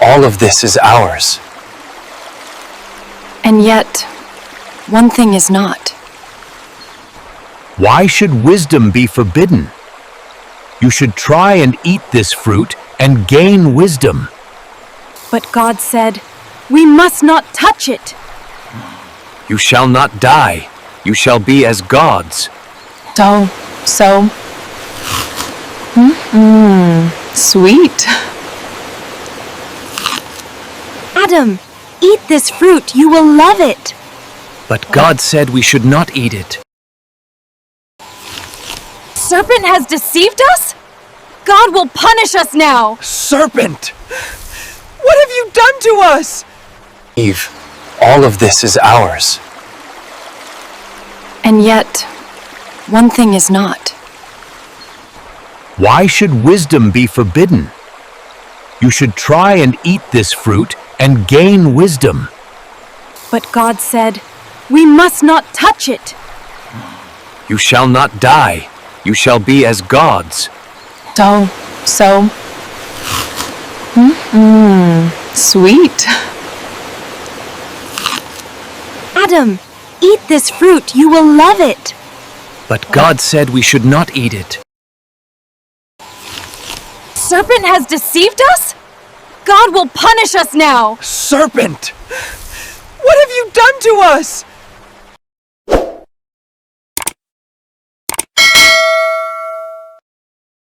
all of this is ours. And yet, one thing is not. Why should wisdom be forbidden? You should try and eat this fruit and gain wisdom. But God said, we must not touch it. You shall not die. You shall be as gods. So sweet. Adam, eat this fruit. You will love it. But God said we should not eat it. Serpent has deceived us? God will punish us now. Serpent! What have you done to us? Eve, all of this is ours. And yet, one thing is not. Why should wisdom be forbidden? You should try and eat this fruit and gain wisdom. But God said, we must not touch it. You shall not die. You shall be as gods. So sweet. Adam, eat this fruit. You will love it. But God said we should not eat it. Serpent has deceived us? God will punish us now. Serpent! What have you done to us?